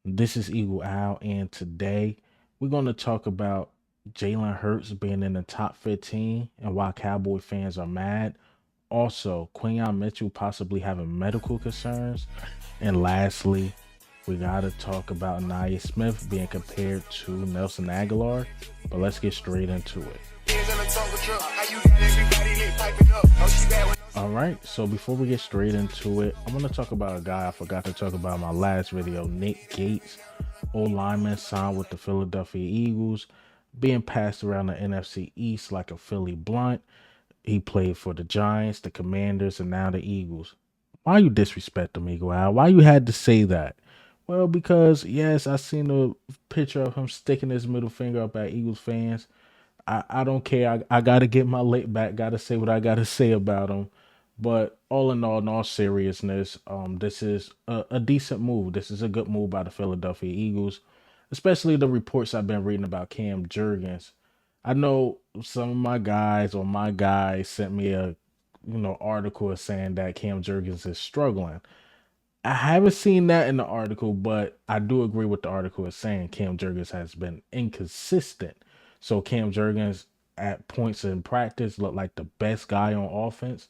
This is Eagle Owl, and today we're going to talk about Jalen Hurts being in the top 15 and why Cowboy fans are mad. Also, Quinyon Mitchell possibly having medical concerns. And lastly, we got to talk about Nia Smith being compared to Nelson Aguilar. But let's get straight into it. All right, so before we get straight into it, I want to talk about a guy I forgot to talk about in my last video, Nick Gates, old lineman signed with the Philadelphia Eagles, being passed around the NFC East like a Philly blunt. He played for the Giants, the Commanders, and now the Eagles. Why you disrespect them, Eagle Eye? Why you had to say that? Well, because yes, I seen a picture of him sticking his middle finger up at Eagles fans. I don't care. I gotta get my lick back. Gotta say what I gotta say about him. But all in all seriousness, this is a decent move. This is a good move by the Philadelphia Eagles, especially the reports I've been reading about Cam Jurgens. I know some of my guys or my guy sent me a article saying that Cam Jurgens is struggling. I haven't seen that in the article, but I do agree with the article is saying Cam Jurgens has been inconsistent. So Cam Jurgens at points in practice looked like the best guy on offense.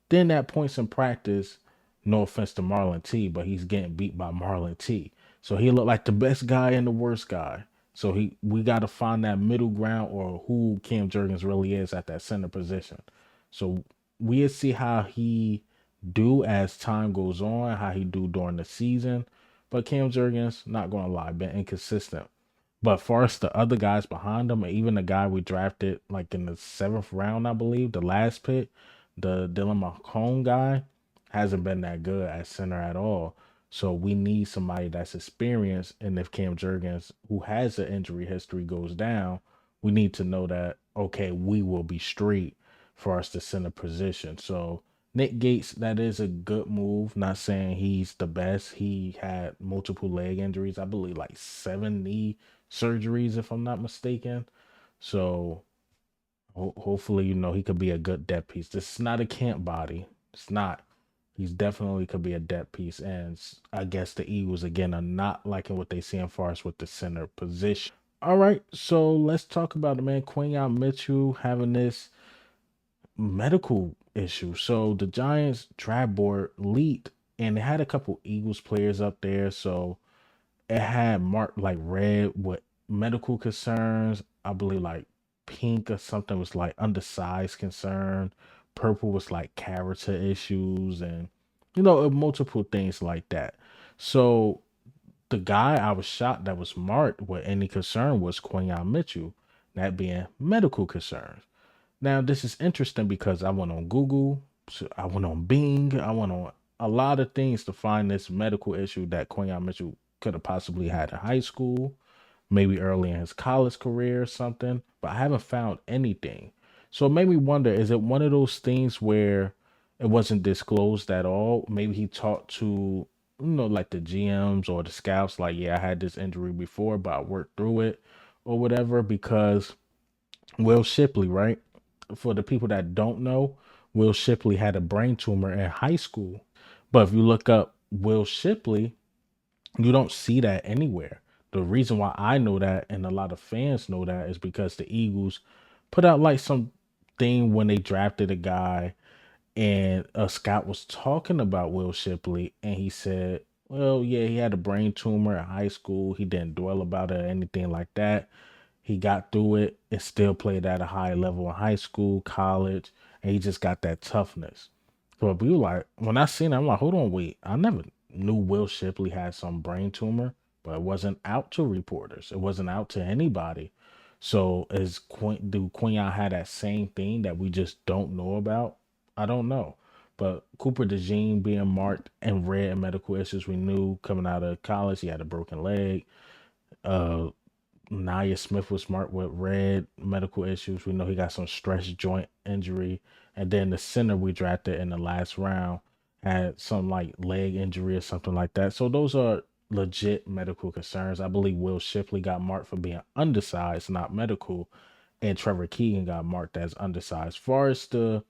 Then at points in practice, no offense to Marlon T, but he's getting beat by Marlon T. So he looked like the best guy and the worst guy. So we got to find that middle ground or who Cam Jurgens really is at that center position. So we'll see how he do as time goes on, how he do during the season. But Cam Jurgens, not gonna lie, been inconsistent. But far as the other guys behind him, even the guy we drafted like in the seventh round, I believe, the last pick, the Dylan McComb guy, hasn't been that good at center at all. So we need somebody that's experienced. And if Cam Jurgens, who has an injury history, goes down, we need to know that okay, we will be straight for us to center position. So Nick Gates, that is a good move. Not saying he's the best. He had multiple leg injuries. I believe like 7 knee surgeries, if I'm not mistaken. So hopefully, he could be a good depth piece. This is not a camp body. It's not. He's definitely could be a depth piece. And I guess the Eagles, again, are not liking what they see in far as with the center position. All right. So let's talk about the man, Quinyon Mitchell, having this medical issue. So the Giants draft board leaked and it had a couple Eagles players up there. So it had marked like red with medical concerns. I believe like pink or something was like undersized concern. Purple was like character issues and multiple things like that. So the guy I was shocked that was marked with any concern was Quinyon Mitchell, that being medical concerns. Now, this is interesting because I went on Google, so I went on Bing, I went on a lot of things to find this medical issue that Quinyon Mitchell could have possibly had in high school, maybe early in his college career or something, but I haven't found anything. So it made me wonder, is it one of those things where it wasn't disclosed at all? Maybe he talked to, like the GMs or the scouts, like, yeah, I had this injury before, but I worked through it or whatever, because Will Shipley, right? For the people that don't know, Will Shipley had a brain tumor in high school. But if you look up Will Shipley, you don't see that anywhere. The reason why I know that and a lot of fans know that is because the Eagles put out like some thing when they drafted a guy and a scout was talking about Will Shipley and he said, well, yeah, he had a brain tumor in high school. He didn't dwell about it or anything like that. He got through it and still played at a high level in high school, college, and he just got that toughness. So we were like, when I seen it, I'm like, hold on, wait. I never knew Will Shipley had some brain tumor, but it wasn't out to reporters. It wasn't out to anybody. So do Quinyon had that same thing that we just don't know about? I don't know. But Cooper DeJean being marked and red and medical issues, we knew coming out of college, he had a broken leg. Uh, Nia Smith was marked with red medical issues. We know he got some stress joint injury. And then the center we drafted in the last round had some like leg injury or something like that. So those are legit medical concerns. I believe Will Shipley got marked for being undersized, not medical. And Trevor Keegan got marked as undersized. As far as the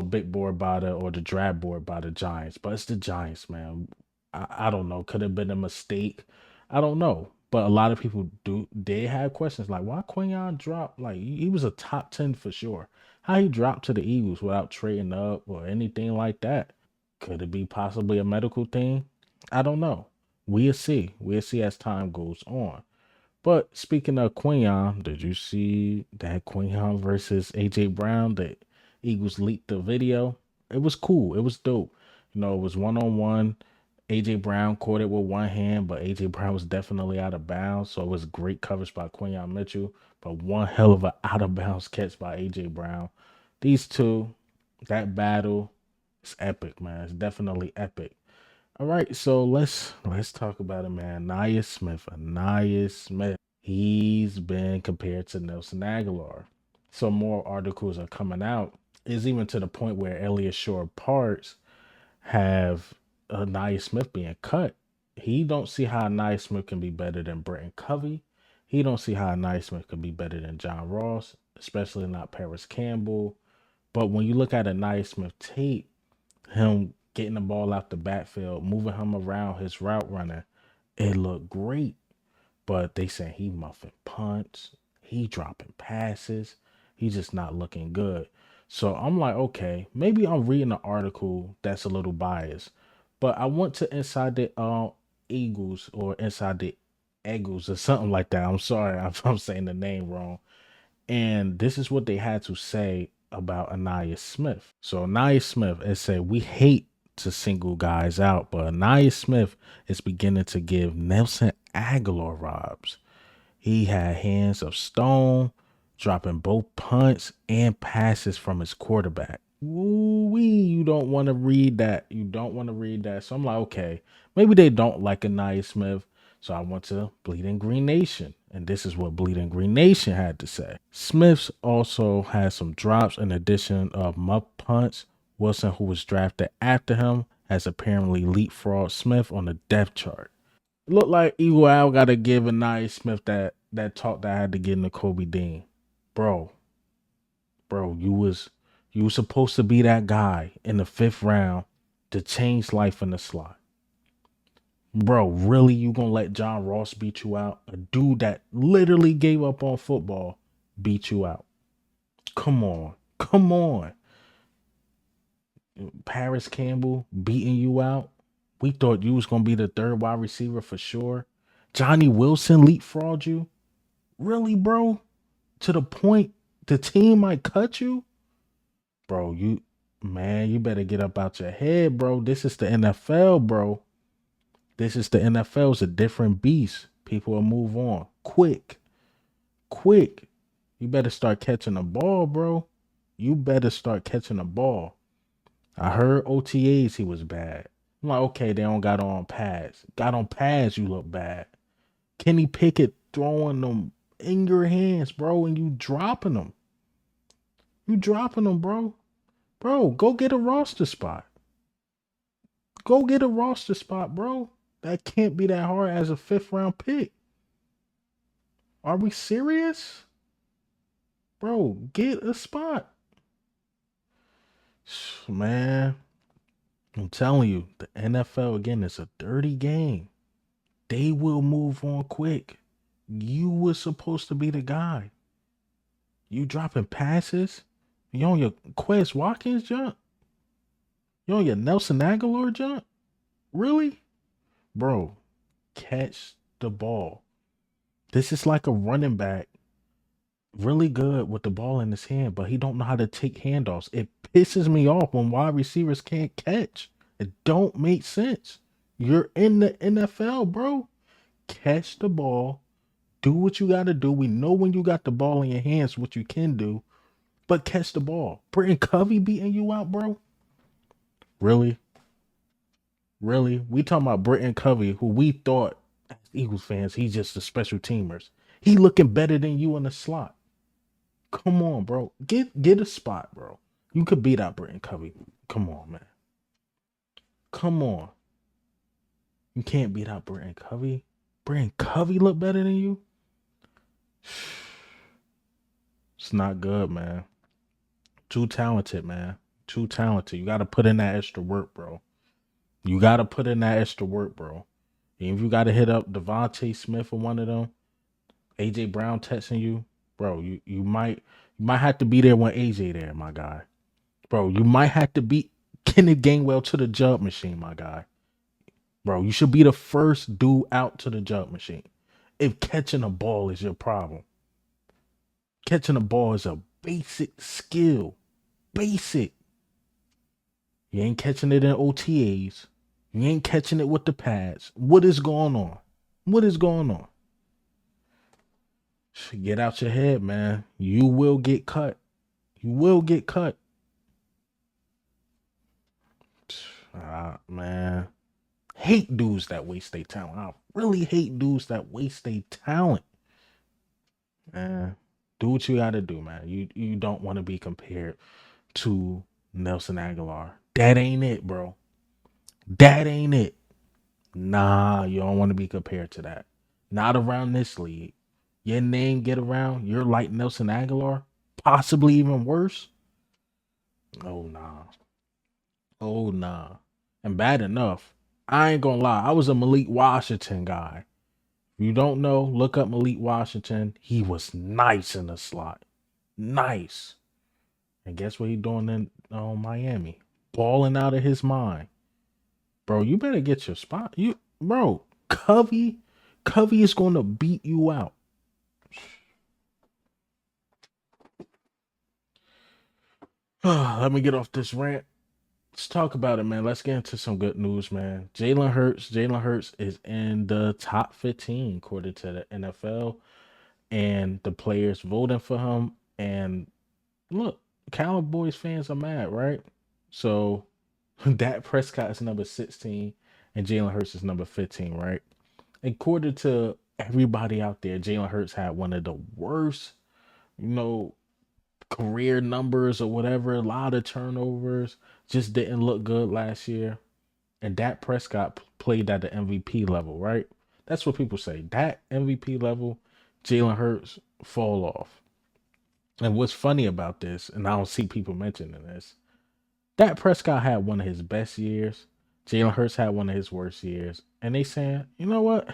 big board by the or the draft board by the Giants, but it's the Giants, man. I don't know. Could have been a mistake. I don't know. But a lot of people do. They have questions like, why Quinyon dropped? Like he was a top 10 for sure. How he dropped to the Eagles without trading up or anything like that? Could it be possibly a medical thing? I don't know. We'll see. We'll see as time goes on. But speaking of Quinyon, did you see that Quinyon versus AJ Brown? The Eagles leaked the video. It was cool. It was dope. It was 1-on-1. AJ Brown caught it with one hand, but AJ Brown was definitely out of bounds. So it was great coverage by Quinyon Mitchell, but one hell of a out of bounds catch by AJ Brown. These two, that battle is epic, man. It's definitely epic. All right, so let's talk about it, man. Ainias Smith. Ainias Smith. He's been compared to Nelson Aguilar. So more articles are coming out. It's even to the point where Elliott Shore parts have Nia Smith being cut. He don't see how Nia Smith can be better than Britton Covey. He don't see how Nia Smith can be better than John Ross, especially not Paris Campbell. But when you look at a Nia Smith tape, him getting the ball out the backfield, moving him around his route running, it looked great. But they saying he muffing punts, he dropping passes, he's just not looking good. So I'm like, okay, maybe I'm reading an article that's a little biased, but I went to Inside the Eagles or Inside the Eagles or something like that. I'm sorry if I'm saying the name wrong. And this is what they had to say about Ainias Smith. So Ainias Smith, it said, we hate to single guys out, but Ainias Smith is beginning to give Nelson Aguilar vibes. He had hands of stone, dropping both punts and passes from his quarterback. Woo-wee, you don't want to read that. You don't want to read that. So I'm like, okay, maybe they don't like Ainias Smith. So I went to Bleeding Green Nation, and this is what Bleeding Green Nation had to say. Smiths also had some drops in addition of muff punts. Wilson, who was drafted after him, has apparently leapfrogged Smith on the depth chart. It looked like Eagle Al got to give Ainias Smith that talk that I had to give to Kobe Dean. Bro, you was supposed to be that guy in the fifth round to change life in the slot. Bro, really, you gonna let John Ross beat you out? A dude that literally gave up on football beat you out. Come on. Come on. Paris Campbell beating you out. We thought you was gonna be the third wide receiver for sure. Johnny Wilson leapfrogged you. Really, bro? To the point the team might cut you? Bro, you better get up out your head, bro. This is the NFL, bro. This is the NFL. It's a different beast. People will move on. Quick. Quick. You better start catching the ball, bro. You better start catching the ball. I heard OTAs he was bad. I'm like, okay, they don't got on pads. Got on pads, you look bad. Kenny Pickett throwing them in your hands, bro, and you dropping them. You dropping them, bro. Bro, go get a roster spot. Go get a roster spot, bro. That can't be that hard as a fifth round pick. Are we serious? Bro, get a spot. Man, I'm telling you, the NFL again is a dirty game. They will move on quick. You were supposed to be the guy. You dropping passes? You on your Quez Watkins jump? You on your Nelson Aguilar jump? Really? Bro, catch the ball. This is like a running back, really good with the ball in his hand, but he don't know how to take handoffs. It pisses me off when wide receivers can't catch. It don't make sense. You're in the NFL, bro. Catch the ball. Do what you got to do. We know when you got the ball in your hands what you can do, but catch the ball. Britton Covey beating you out, bro. Really? Really? We talking about Britton Covey, who we thought as Eagles fans, he's just a special teamers. He looking better than you in the slot. Come on, bro. Get a spot, bro. You could beat out Britton Covey. Come on, man. Come on. You can't beat out Britton Covey. Britton Covey look better than you? It's not good, man. Too talented, man. Too talented. You got to put in that extra work, bro. You gotta put in that extra work, bro. And if you gotta hit up Devontae Smith or one of them, AJ Brown texting you, bro, you might have to be there when AJ there, my guy. Bro, you might have to beat Kenneth Gainwell to the jump machine, my guy. Bro, you should be the first dude out to the jump machine. If catching a ball is your problem, catching a ball is a basic skill. Basic. You ain't catching it in OTAs. You ain't catching it with the pads. What is going on? What is going on? Get out your head, man. You will get cut. You will get cut. Man. Hate dudes that waste their talent. I really hate dudes that waste their talent. Man. Do what you gotta do, man. You don't want to be compared to Nelson Aguilar. That ain't it, bro. That ain't it. Nah, you don't want to be compared to that. Not around this league. Your name get around, you're like Nelson Aguilar, possibly even worse. Oh nah. Oh nah. And bad enough. I ain't gonna lie. I was a Malik Washington guy. If you don't know, look up Malik Washington. He was nice in the slot. Nice. And guess what he doing in Miami? Balling out of his mind. Bro, you better get your spot. Covey is gonna beat you out. Let me get off this rant. Let's talk about it, man. Let's get into some good news, man. Jalen Hurts is in the top 15 according to the NFL and the players voting for him. And look, Cowboys fans are mad, right? So Dak Prescott is number 16 and Jalen Hurts is number 15, right? According to everybody out there, Jalen Hurts had one of the worst, you know, career numbers or whatever, a lot of turnovers, just didn't look good last year. And Dak Prescott played at the MVP level, right? That's what people say. Dak MVP level, Jalen Hurts fall off. And what's funny about this, and I don't see people mentioning this, Dak Prescott had one of his best years. Jalen Hurts had one of his worst years. And they saying, you know what?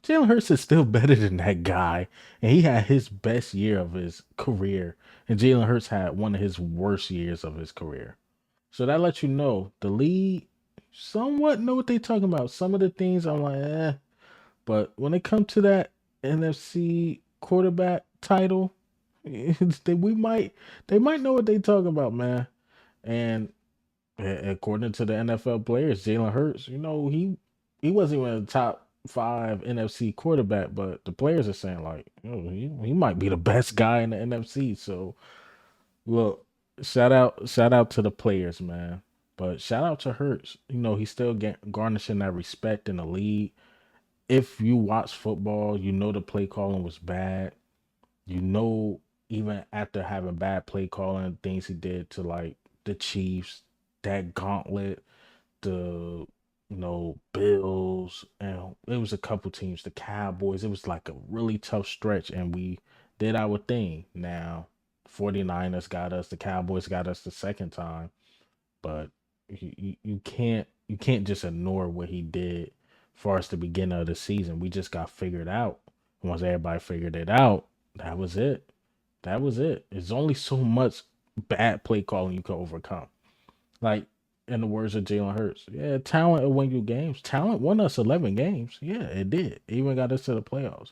Jalen Hurts is still better than that guy. And he had his best year of his career. And Jalen Hurts had one of his worst years of his career. So that lets you know the league somewhat know what they talking about. Some of the things I'm like, eh. But when it comes to that NFC quarterback title, they might know what they talking about, man. And according to the NFL players, Jalen Hurts, he wasn't even a top five NFC quarterback, but the players are saying like, he might be the best guy in the NFC. So look, shout out to the players, man. But shout out to Hurts. He's still garnishing that respect in the league. If you watch football, the play calling was bad. You know, even after having bad play calling, things he did to like the Chiefs, that gauntlet, the Bills, and it was a couple teams, the Cowboys. It was like a really tough stretch, and we did our thing. Now, 49ers got us, the Cowboys got us the second time, but you can't just ignore what he did far as the beginning of the season. We just got figured out. Once everybody figured it out, that was it. That was it. There's only so much bad play calling you can overcome. Like in the words of Jalen Hurts, yeah, talent will win you games. Talent won us 11 games. Yeah, it did. It even got us to the playoffs.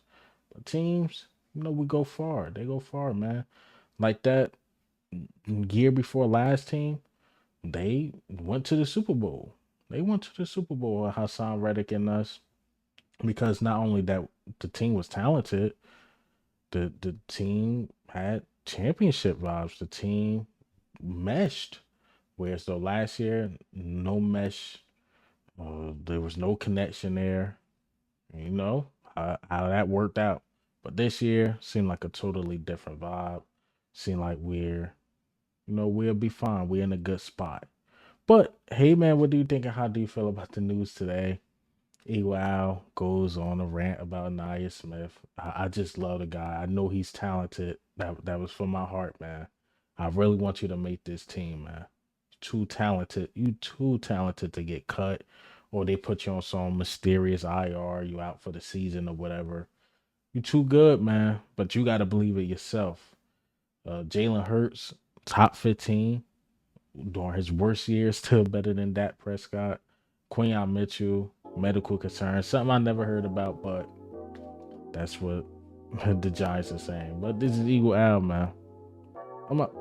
But teams, we go far. They go far, man. Like that year before last team, they went to the Super Bowl. They went to the Super Bowl with Hassan Reddick and us because not only that the team was talented, the team had championship vibes. The team meshed. Whereas though last year, no mesh, there was no connection there. You know how that worked out. But this year seemed like a totally different vibe. Seemed like we'll be fine. We're in a good spot. But hey, man, what do you think and how do you feel about the news today? Wow goes on a rant about Nia Smith. I just love the guy. I know he's talented. That was from my heart, man. I really want you to make this team, man. too talented. You too talented to get cut, or they put you on some mysterious IR. You out for the season or whatever. You too good, man. But you got to believe it yourself. Jalen Hurts, top 15 during his worst years, still better than Dak Prescott. Quinyon Mitchell, medical concerns, something I never heard about, but that's what the Giants are saying. But this is Eagle Al, man. I'm up.